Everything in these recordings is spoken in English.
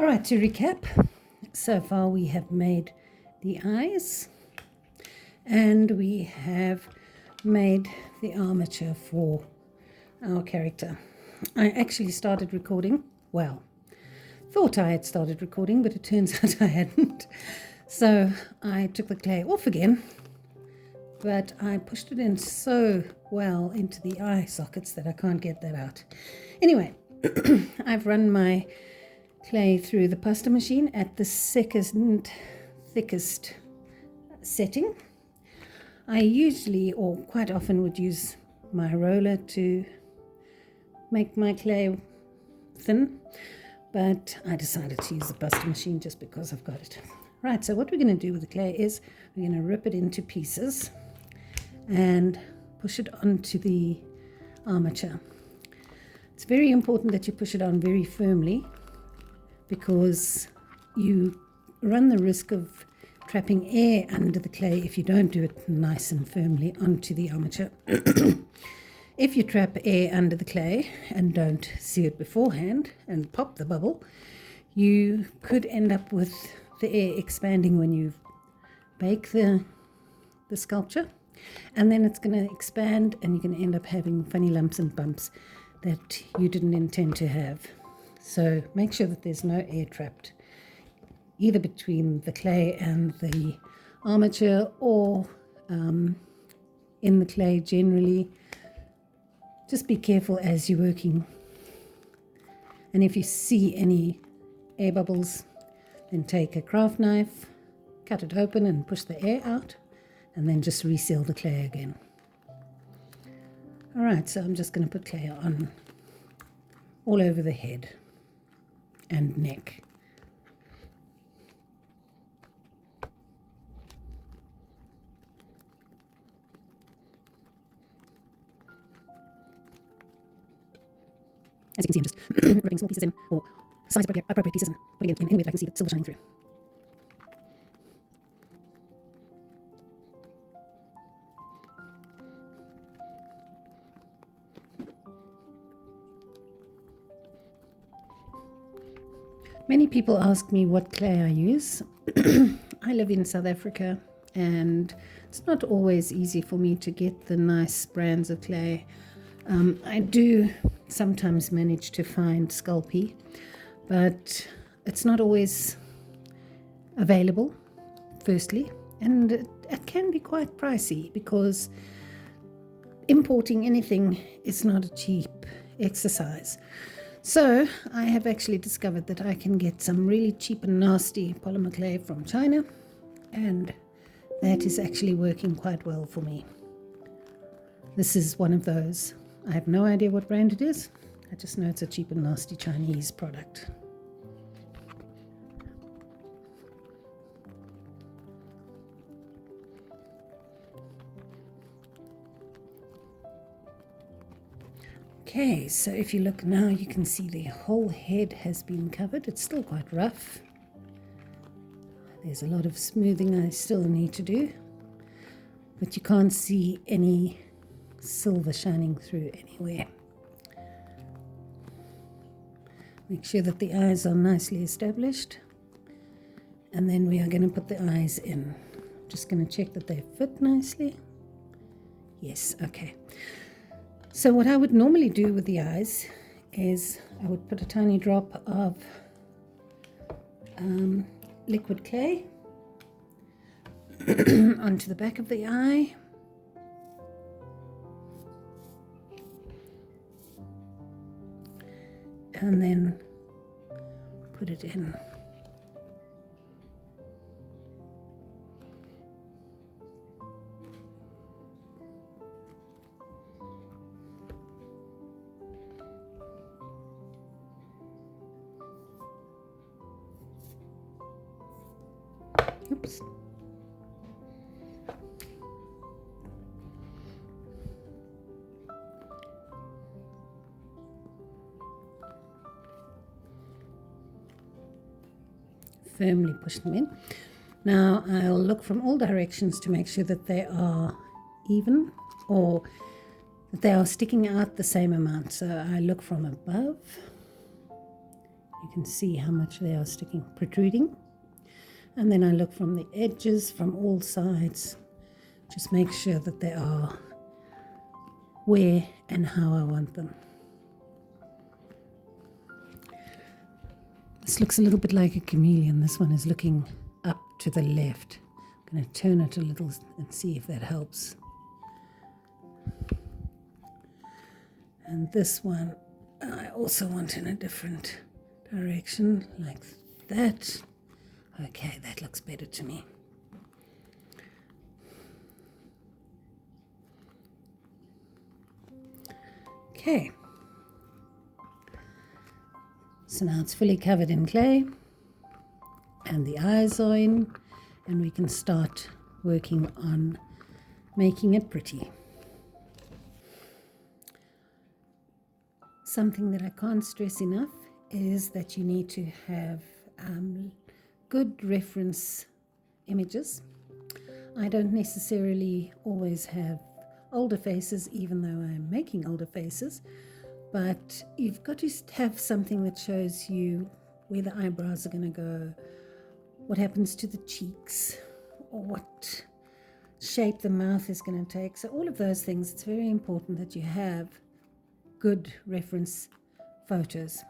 right, to recap, so far we have made the eyes and we have made the armature for our character. I actually started recording, well, thought I had started recording, but it turns out I hadn't. So I took the clay off again, but I pushed it in so well into the eye sockets that I can't get that out. Anyway, I've run my clay through the pasta machine at the second thickest setting. I usually or quite often would use my roller to make my clay thin, but I decided to use the pasta machine just because I've got it. Right, so what we're going to do with the clay is we're going to rip it into pieces and push it onto the armature. It's very important that you push it on very firmly because you run the risk of trapping air under the clay if you don't do it nice and firmly onto the armature. If you trap air under the clay and don't see it beforehand and pop the bubble, you could end up with the air expanding when you bake the sculpture, and then it's going to expand and you're going to end up having funny lumps and bumps that you didn't intend to have. So make sure that there's no air trapped either between the clay and the armature or in the clay generally. Just be careful as you're working. And if you see any air bubbles, then take a craft knife, cut it open and push the air out, and then just reseal the clay again. All right, so I'm just going to put clay on all over the head and neck. As you can see, I'm just ripping small pieces in, or size appropriate pieces, and putting it in anywhere that I can see the silver shining through. Many people ask me what clay I use. I live in South Africa and it's not always easy for me to get the nice brands of clay. I do sometimes manage to find Sculpey, but it's not always available, firstly, and it can be quite pricey because importing anything is not a cheap exercise. So I have actually discovered that I can get some really cheap and nasty polymer clay from China, and that is actually working quite well for me. This is one of those. I have no idea what brand it is. I just know it's a cheap and nasty Chinese product. Okay, so if you look now, you can see the whole head has been covered. It's still quite rough. There's a lot of smoothing I still need to do, but you can't see any silver shining through anywhere. Make sure that the eyes are nicely established, and then we are going to put the eyes in. Just going to check that they fit nicely. Yes, okay. So what I would normally do with the eyes is I would put a tiny drop of liquid clay onto the back of the eye. And then put it in. Oops. Firmly push them in. Now I'll look from all directions to make sure that they are even or that they are sticking out the same amount. So I look from above You can see how much they are protruding. And then I look from the edges, from all sides, just make sure that they are where and how I want them. This looks a little bit like a chameleon. This one is looking up to the left. I'm going to turn it a little and see if that helps. And this one I also want in a different direction, like that. Okay, that looks better to me. Okay. So now it's fully covered in clay and the eyes are in, and we can start working on making it pretty. Something that I can't stress enough is that you need to have good reference images. I don't necessarily always have older faces, even though I'm making older faces, but you've got to have something that shows you where the eyebrows are going to go, what happens to the cheeks, or what shape the mouth is going to take. So all of those things, it's very important that you have good reference photos.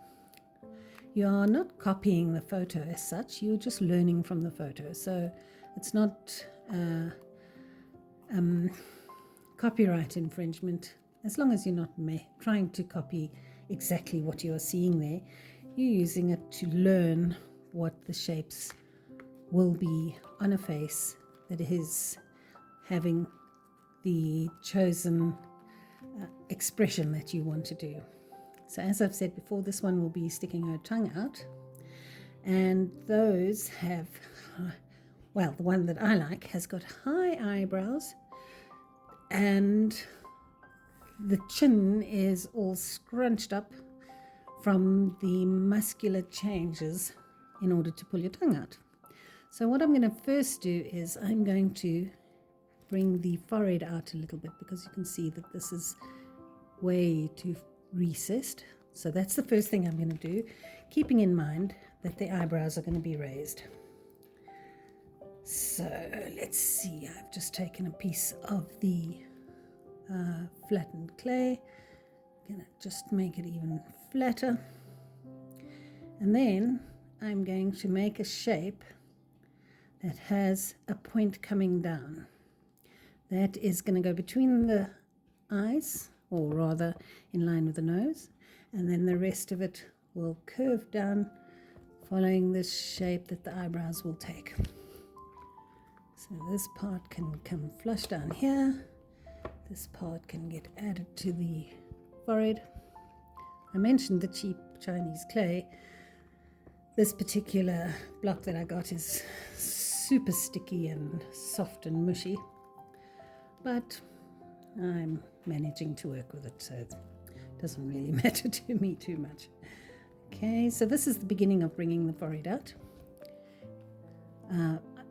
You are not copying the photo as such, you're just learning from the photo. So it's not copyright infringement, as long as you're not trying to copy exactly what you're seeing there. You're using it to learn what the shapes will be on a face that is having the chosen expression that you want to do. So as I've said before, this one will be sticking her tongue out, and those have, well, the one that I like has got high eyebrows, and the chin is all scrunched up from the muscular changes in order to pull your tongue out. So what I'm going to first do is I'm going to bring the forehead out a little bit, because you can see that this is way too recessed. So that's the first thing I'm going to do, keeping in mind that the eyebrows are going to be raised. So let's see, I've just taken a piece of the flattened clay. I'm going to just make it even flatter. And then I'm going to make a shape that has a point coming down. That is going to go between the eyes, or rather in line with the nose, and then the rest of it will curve down following this shape that the eyebrows will take. So this part can come flush down here, this part can get added to the forehead. I mentioned the cheap Chinese clay. This particular block that I got is super sticky and soft and mushy, but I'm managing to work with it, so it doesn't really matter to me too much. Okay, so this is the beginning of bringing the forehead out.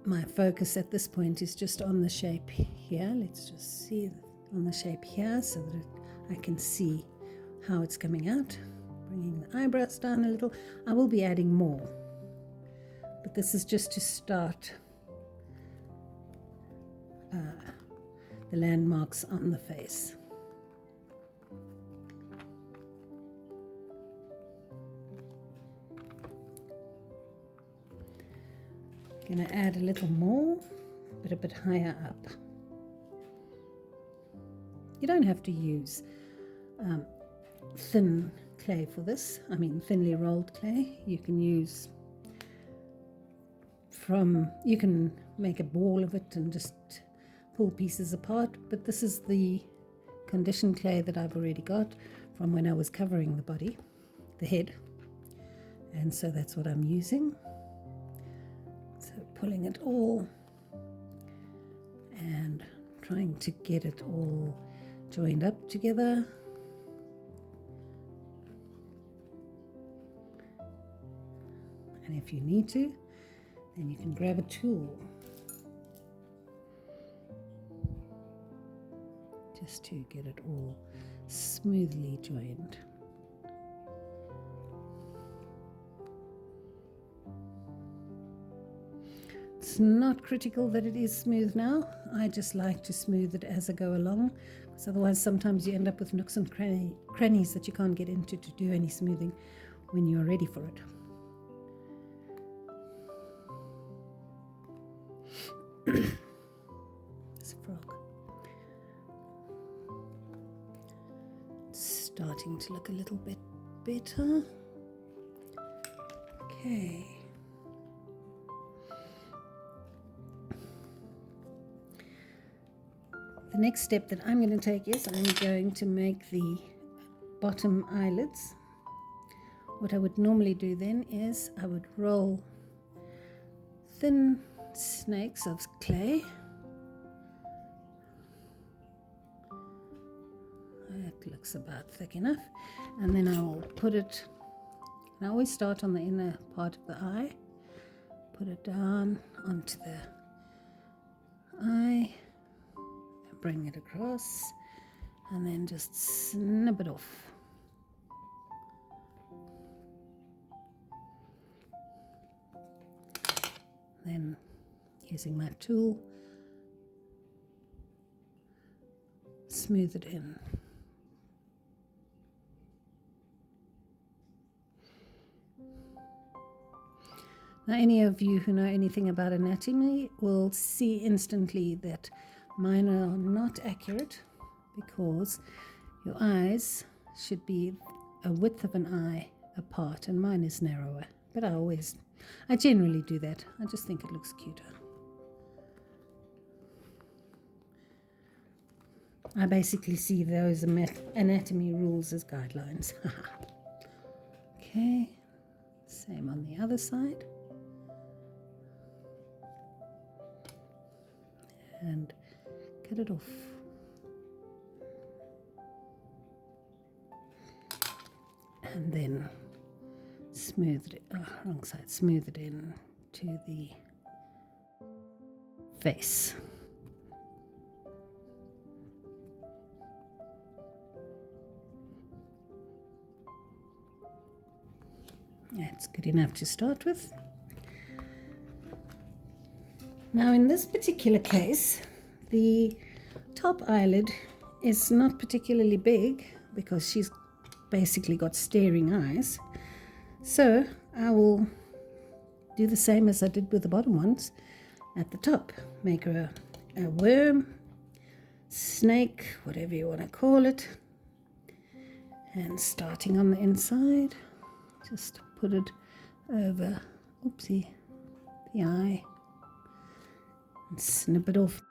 My focus at this point is just on the shape here. Let's just see on the shape here so that I can see how it's coming out. Bringing the eyebrows down a little. I will be adding more, but this is just to start the landmarks on the face. Going to add a little more, but a bit higher up. You don't have to use thin clay for this. I mean thinly rolled clay. You can use you can make a ball of it and just pull pieces apart, but this is the conditioned clay that I've already got from when I was covering the body, the head, and so that's what I'm using. So pulling it all and trying to get it all joined up together. And if you need to, then you can grab a tool just to get it all smoothly joined. It's not critical that it is smooth now. I just like to smooth it as I go along, because otherwise sometimes you end up with nooks and crannies that you can't get into to do any smoothing when you're ready for it. It's a frog. It's starting to look a little bit better. Okay. The next step that I'm going to take is I'm going to make the bottom eyelids. What I would normally do then is I would roll thin snakes of clay. It looks about thick enough. And then I will put it, and I always start on the inner part of the eye, put it down onto the eye, bring it across, and then just snip it off. Then, using my tool, smooth it in. Now, any of you who know anything about anatomy will see instantly that mine are not accurate, because your eyes should be a width of an eye apart, and mine is narrower. But I generally do that. I just think it looks cuter. I basically see those anatomy rules as guidelines. Okay, same on the other side. And cut it off. And then smooth it, wrong side, smooth it in to the face. That's good enough to start with. Now, in this particular case, the top eyelid is not particularly big because she's basically got staring eyes. So I will do the same as I did with the bottom ones at the top. Make her a worm, snake, whatever you want to call it. And starting on the inside, just put it over, oopsie, the eye. And snip it off.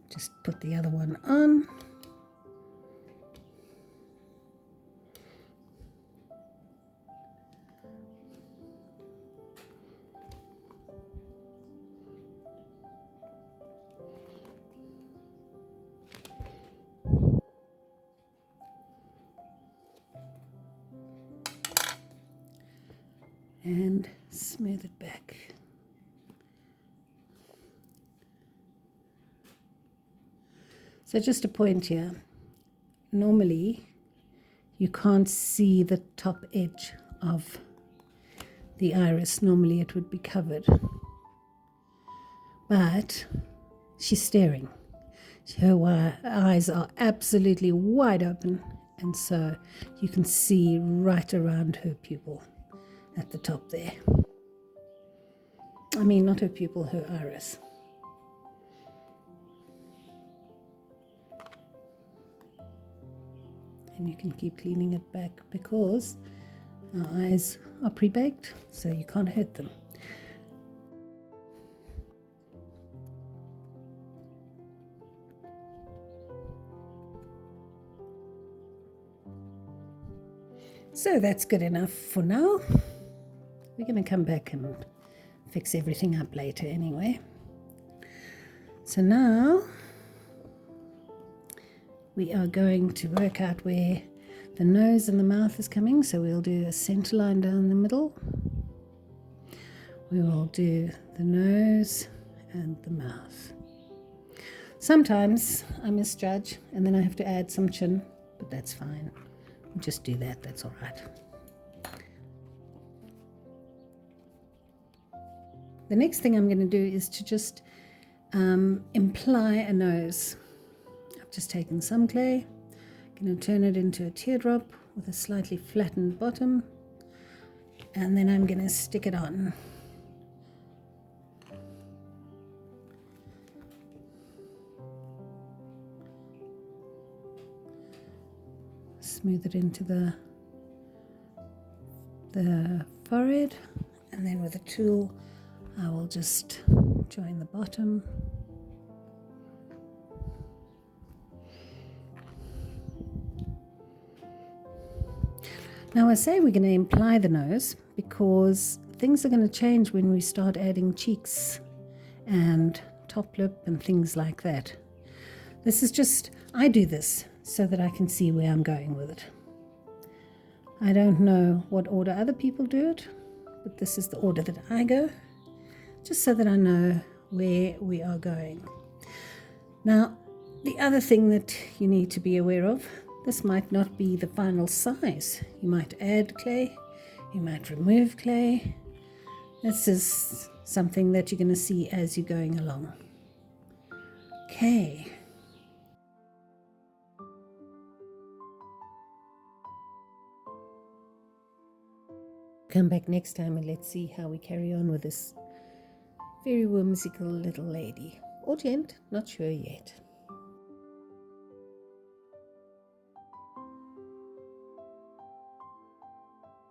Just put the other one on. And smooth it back. So just a point here. Normally, you can't see the top edge of the iris. Normally it would be covered. But she's staring. Her eyes are absolutely wide open, and so you can see right around her pupil. At the top there. I mean, not her pupil, her iris. And you can keep cleaning it back because our eyes are pre-baked, so you can't hurt them. So that's good enough for now. We're going to come back and fix everything up later anyway. So now we are going to work out where the nose and the mouth is coming. So we'll do a center line down the middle. We will do the nose and the mouth. Sometimes I misjudge and then I have to add some chin, but that's fine. just do that, that's all right. The next thing I'm going to do is to just imply a nose. I've just taken some clay, going to turn it into a teardrop with a slightly flattened bottom, and then I'm going to stick it on. Smooth it into the forehead, and then with a tool I will just join the bottom. Now I say we're going to imply the nose because things are going to change when we start adding cheeks and top lip and things like that. This is just, I do this so that I can see where I'm going with it. I don't know what order other people do it, but this is the order that I go, just so that I know where we are going. Now, the other thing that you need to be aware of, this might not be the final size. You might add clay, you might remove clay. This is something that you're going to see as you're going along. Okay. Come back next time and let's see how we carry on with this very whimsical little lady. Or gent, not sure yet.